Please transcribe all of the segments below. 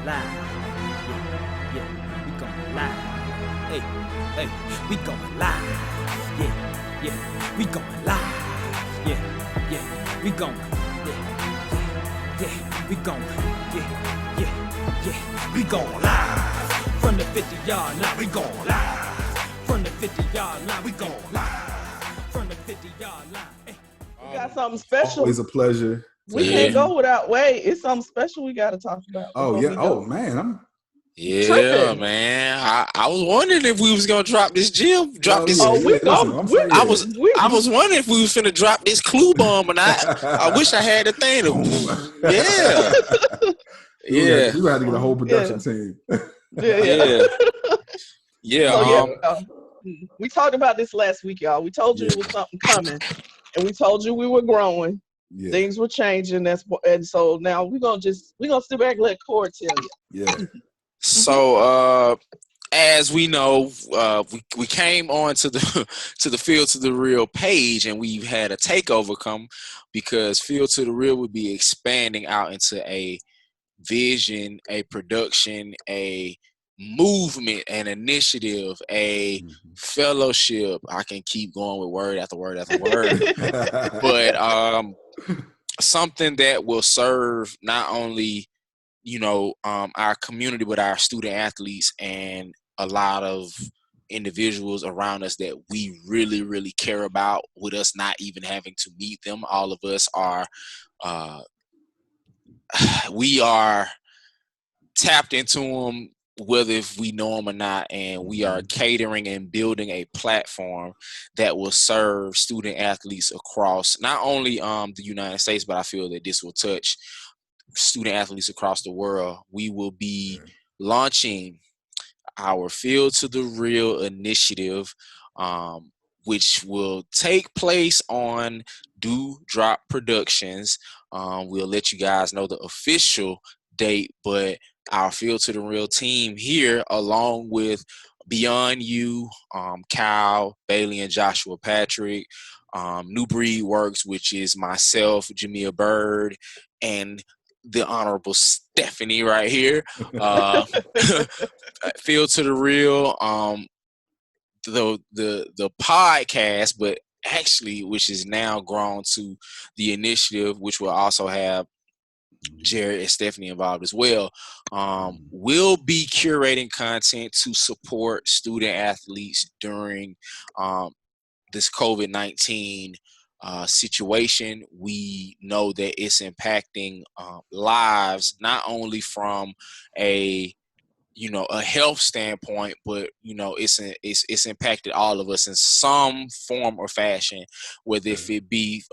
live. Yeah, we going live. Hey, we going live. Yeah, we going live. Yeah, we going. Yeah, we going. Yeah, we going live. From the 50-yard line, we going live. From the 50-yard line, we going live. From the 50-yard line. Hey. We got something special. Always a pleasure. We can't go without Wade. It's something special we got to talk about. Oh yeah. Oh man, I'm tripping. Man. I was wondering if we was gonna drop this gym. This. Oh, we go. I was wondering if we was finna drop this clue bomb, and I wish I had the thing. Yeah. We had to get a whole production team. Yeah. We talked about this last week, y'all. We told you it was something coming, and we told you we were growing. Yeah. Things were changing. And so now we're gonna sit back and let Cord tell you. Yeah. So as we know, we came on to the Field to the Real page, and we've had a takeover come because Field to the Real would be expanding out into a vision, a production, a movement, an initiative, a fellowship. I can keep going with word after word after word, but something that will serve not only our community, but our student athletes and a lot of individuals around us that we really, really care about, with us not even having to meet them. All of us are we are tapped into them, whether if we know them or not, and we are catering and building a platform that will serve student athletes across not only the United States, but I feel that this will touch student athletes across the world. We will be launching our Field to the Real initiative, which will take place on Dewdrop Productions. We'll let you guys know the official date, but our Field to the Real team here, along with Beyond You, Kyle, Bailey, and Joshua Patrick, New Breed Works, which is myself, Jamia Bird, and the Honorable Stephanie right here. Field to the Real, the podcast, but actually, which is now grown to the initiative, which will also have Jarrett and Stephanie involved as well. We'll be curating content to support student athletes during this COVID-19 situation. We know that it's impacting lives, not only from a health standpoint, but it's impacted all of us in some form or fashion, whether if it be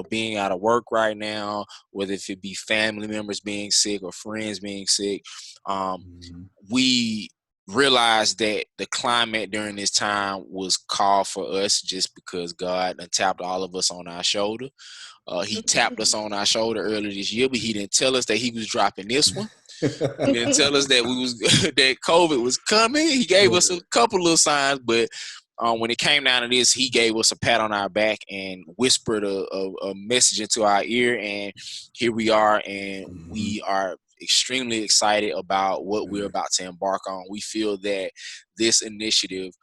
being out of work right now, whether if it be family members being sick or friends being sick. We realized that the climate during this time was called for us, just because God tapped all of us on our shoulder. He tapped us on our shoulder earlier this year, but he didn't tell us that he was dropping this one. He didn't tell us that that COVID was coming. He gave us a couple little signs, but when it came down to this, he gave us a pat on our back and whispered a message into our ear, and here we are, and we are extremely excited about what we're about to embark on. We feel that this initiative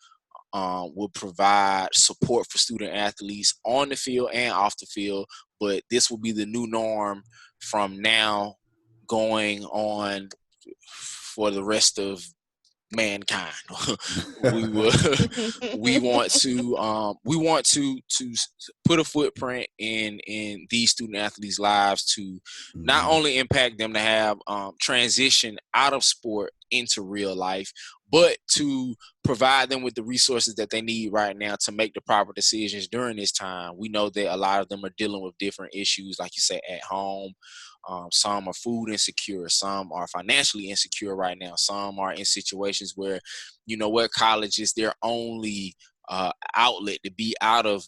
will provide support for student athletes on the field and off the field, but this will be the new norm from now going on for the rest of mankind. we want to put a footprint in these student athletes' lives to not only impact them to have transition out of sport into real life, but to provide them with the resources that they need right now to make the proper decisions during this time. We know that a lot of them are dealing with different issues, like you say, at home. Some are food insecure. Some are financially insecure right now. Some are in situations where, college is their only outlet to be out of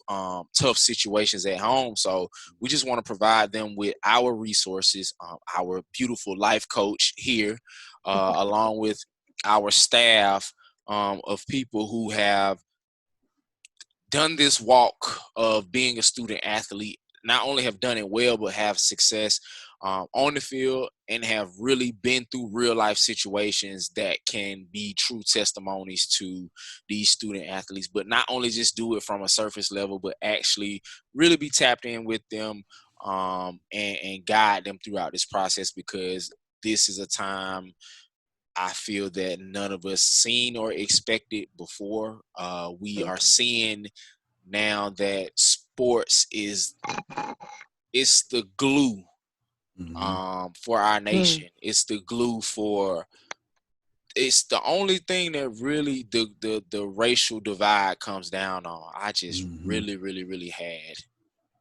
tough situations at home. So we just want to provide them with our resources, our beautiful life coach here, along with our staff of people who have done this walk of being a student athlete, not only have done it well, but have success on the field and have really been through real life situations that can be true testimonies to these student athletes, but not only just do it from a surface level, but actually really be tapped in with them and guide them throughout this process, because this is a time I feel that none of us seen or expected before. We are seeing now that sports is the glue for our nation. It's the glue for. It's the only thing that really the racial divide comes down on. I just really, really, really had.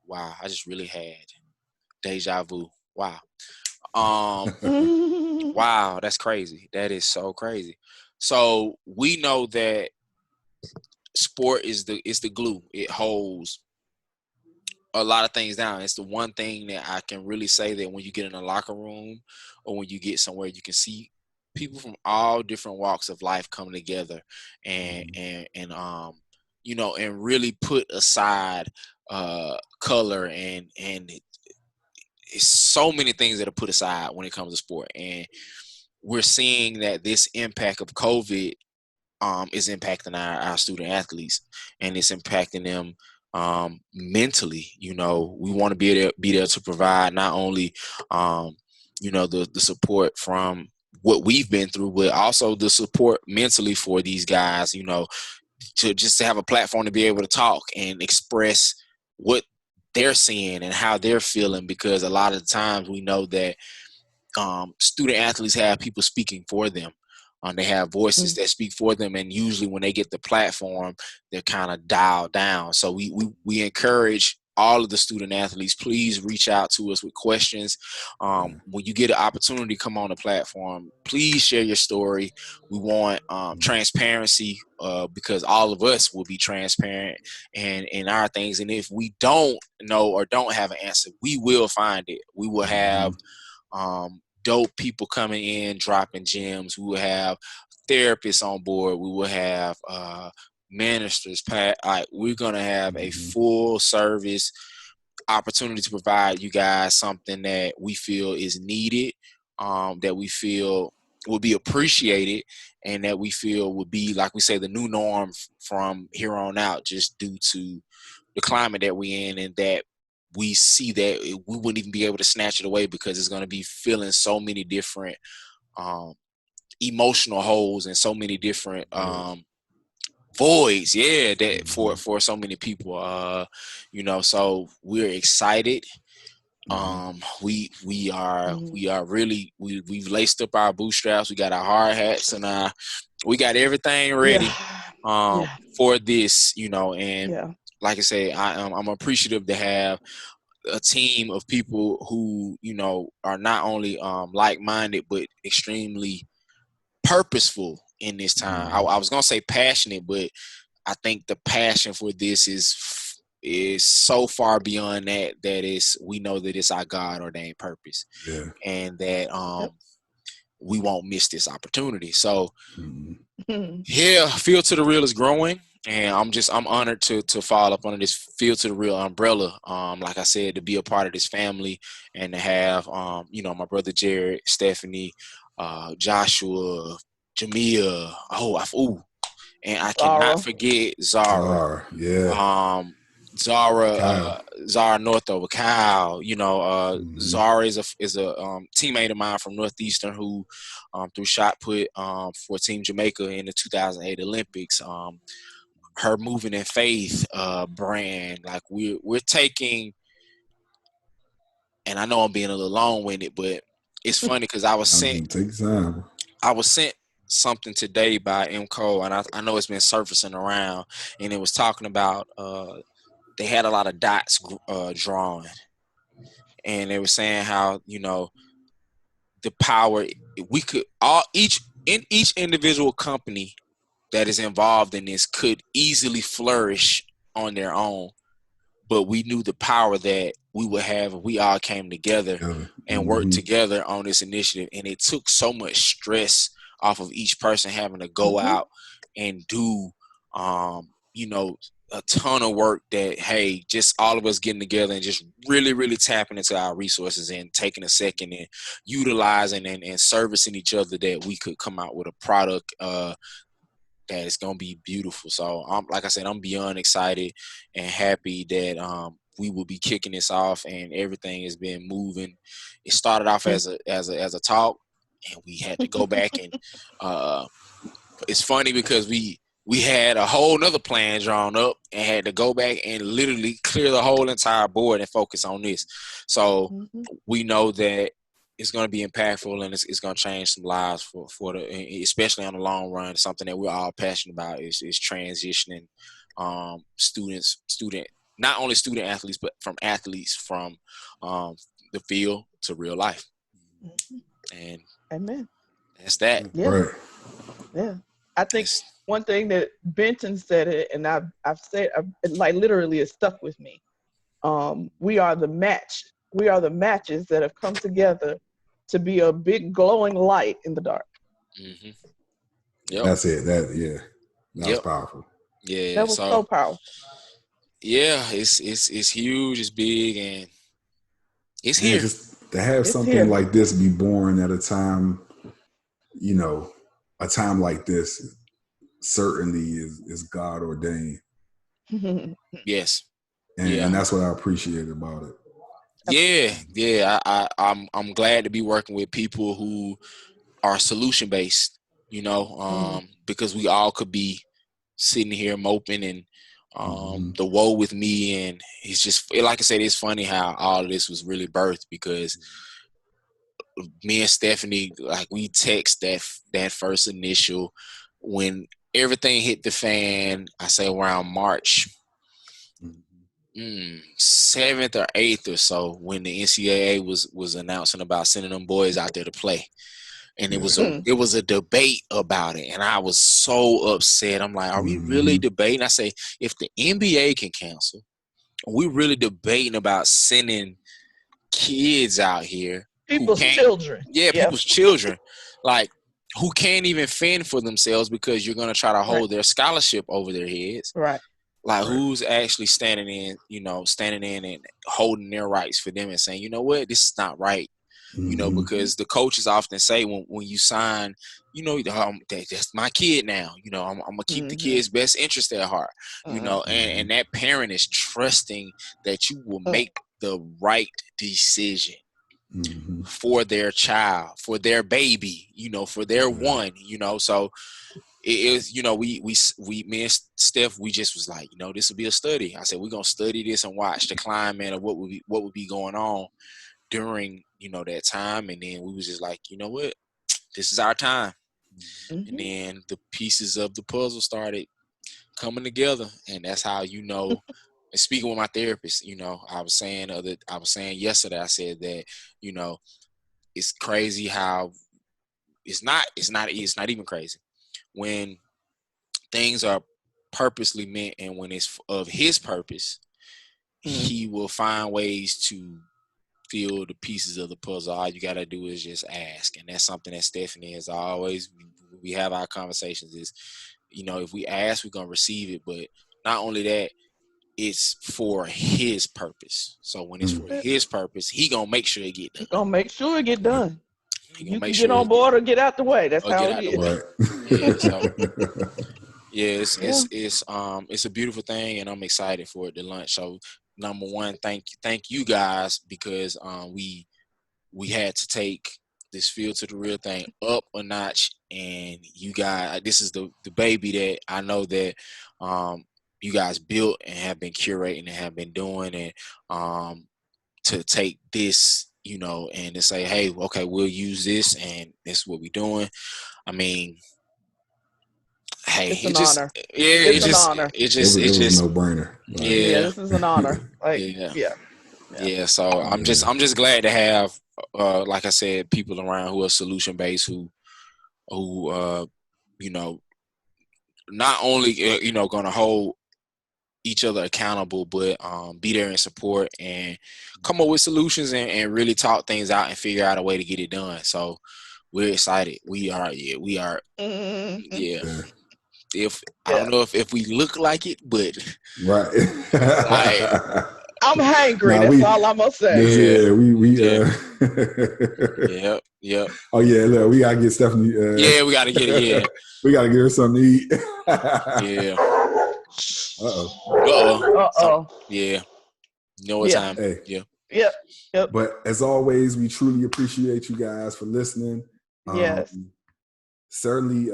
Wow, I just really had deja vu. Wow. Wow, that's crazy. That is so crazy. So we know that sport is the glue. It holds a lot of things down. It's the one thing that I can really say that when you get in a locker room or when you get somewhere, you can see people from all different walks of life come together and you know, and really put aside color and it's so many things that are put aside when it comes to sport. And we're seeing that this impact of COVID is impacting our student athletes, and it's impacting them mentally. You know, we want to be there to provide not only you know, the support from what we've been through, but also the support mentally for these guys, you know, to have a platform to be able to talk and express what they're seeing and how they're feeling, because a lot of the times we know that student athletes have people speaking for them. They have voices that speak for them, and usually when they get the platform, they're kind of dialed down. So we encourage all of the student athletes, please reach out to us with questions. When you get an opportunity to come on the platform, please share your story. We want transparency because all of us will be transparent in our things. And if we don't know or don't have an answer, we will find it. We will have dope people coming in, dropping gems. We will have therapists on board. We will have ministers. We're going to have a full service opportunity to provide you guys something that we feel is needed, that we feel will be appreciated, and that we feel would be, like we say, the new norm from here on out, just due to the climate that we're in, and that we see that we wouldn't even be able to snatch it away, because it's going to be filling so many different emotional holes and so many different voids, that for so many people, you know. So we're excited. We are really, we've laced up our bootstraps. We got our hard hats, and we got everything ready for this, you know. And like I say, I'm appreciative to have a team of people who, you know, are not only like-minded but extremely purposeful in this time. I was gonna say passionate, but I think the passion for this is so far beyond that is, we know that it's our God ordained purpose, and that we won't miss this opportunity. So Field to the Real is growing, and I'm honored to fall up under this Field to the Real umbrella. Like I said, to be a part of this family, and to have you know, my brother Jarrett, Stephanie, Joshua, Jamia, and I cannot forget Zara. Zara Northover, Kyle. You know, Zara is a teammate of mine from Northeastern who through shot put for Team Jamaica in the 2008 Olympics. Her Moving in Faith brand, like we're taking, and I know I'm being a little long-winded, but it's funny because I was sent something today by M. Cole, and I know it's been surfacing around, and it was talking about they had a lot of dots drawn, and they were saying how, you know, the power we could each individual company that is involved in this could easily flourish on their own, but we knew the power that we would have if we all came together and worked together on this initiative. And it took so much stress off of each person having to go out and do, you know, a ton of work that, hey, just all of us getting together and just really, really tapping into our resources and taking a second and utilizing and servicing each other, that we could come out with a product that is going to be beautiful. So, like I said, I'm beyond excited and happy that we will be kicking this off, and everything has been moving. It started off as a talk, and we had to go back and it's funny because we had a whole nother plan drawn up and had to go back and literally clear the whole entire board and focus on this. So we know that it's going to be impactful, and it's going to change some lives for the, especially on the long run. Something that we're all passionate about is transitioning not only student athletes, but from athletes from the field to real life. And amen. That's that. Yeah. Right. Yeah. I think one thing that Benton said it, and I've said, like, literally it stuck with me. We are the match. We are the matches that have come together to be a big glowing light in the dark. Mm-hmm. Yep. That's it. That was powerful. Yeah, that was so powerful. Yeah, it's huge, it's big, and it's here. Just to have something like this be born at a time, a time like this certainly is God ordained. Yes. And that's what I appreciate about it. Yeah. I'm glad to be working with people who are solution based, because we all could be sitting here moping and the woe with me, and it's just, like I said, it's funny how all of this was really birthed because me and Stephanie, like, we text that first initial when everything hit the fan. I say around March 7th or 8th or so, when the NCAA was announcing about sending them boys out there to play. And it was a debate about it, and I was so upset. I'm like, are we really debating? I say, if the NBA can cancel, we really debating about sending kids out here, people's children. Yeah, people's children, like, who can't even fend for themselves because you're gonna try to hold their scholarship over their heads, right? Like, who's actually standing in and holding their rights for them and saying, you know what, this is not right. Because the coaches often say when you sign, that's my kid now. I'm gonna keep the kid's best interest at heart. And that parent is trusting that you will make the right decision for their child, for their baby, for their one. So it is. We me and Steph, we just was like, this will be a study. I said, we're gonna study this and watch the climate of what would be going on during that time, and then we was just like, you know what, this is our time. And then the pieces of the puzzle started coming together, and that's how and speaking with my therapist, I was saying yesterday, I said that it's crazy how it's not even crazy when things are purposely meant, and when it's of his purpose, he will find ways to fill the pieces of the puzzle. All you gotta do is just ask, and that's something that Stephanie has always. We have our conversations. Is if we ask, we're gonna receive it. But not only that, it's for his purpose. So when it's for his purpose, he gonna make sure it get done. Gonna make sure it get done. You can get on board or get out the way. That's how it is. It's a beautiful thing, and I'm excited for it to launch. So, number one, thank you guys, because we had to take this field to the real thing up a notch, and you guys, this is the baby that I know that you guys built and have been curating and have been doing, and to take this, and to say, hey, okay, we'll use this, and this is what we're doing. I mean, hey, it's an honor. Yeah, it's an honor. It was no brainer. Yeah, this is an honor. Yeah. So I'm just glad to have, like I said, people around who are solution based, who not only going to hold each other accountable, but be there in support and come up with solutions and really talk things out and figure out a way to get it done. So we're excited. We are. Yeah. I don't know if we look like it, but right. I'm hangry. That's all I'm gonna say. Yeah, we Yep. Oh yeah, look, we gotta get Stephanie. We gotta get it. Yeah, we gotta get her something to eat. Yeah. Uh-oh. Yeah. You know what time? Hey. Yeah. Yep. But as always, we truly appreciate you guys for listening. Yes. Certainly,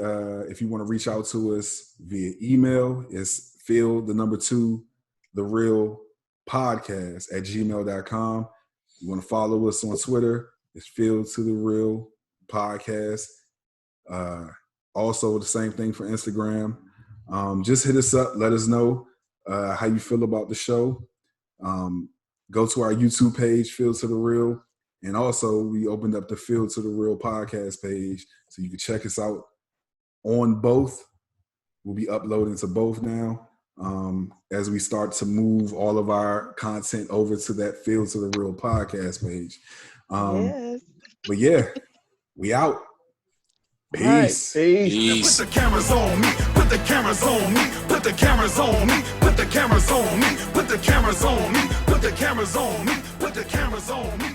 if you want to reach out to us via email, it's phil2therealpodcast@gmail.com. You want to follow us on Twitter, it's phil2therealpodcast. Also, the same thing for Instagram. Just hit us up. Let us know how you feel about the show. Go to our YouTube page, Phil to the Real. And also, we opened up the Phil to the Real podcast page, so you can check us out on both. We'll be uploading to both now as we start to move all of our content over to that Phil to the Real podcast page. Yes. But yeah, we out. Peace. Right. Peace. Put the cameras on me. Put the cameras on me. Put the cameras on me. Put the cameras on me. Put the cameras on me. Put the cameras on me. Put the cameras on me.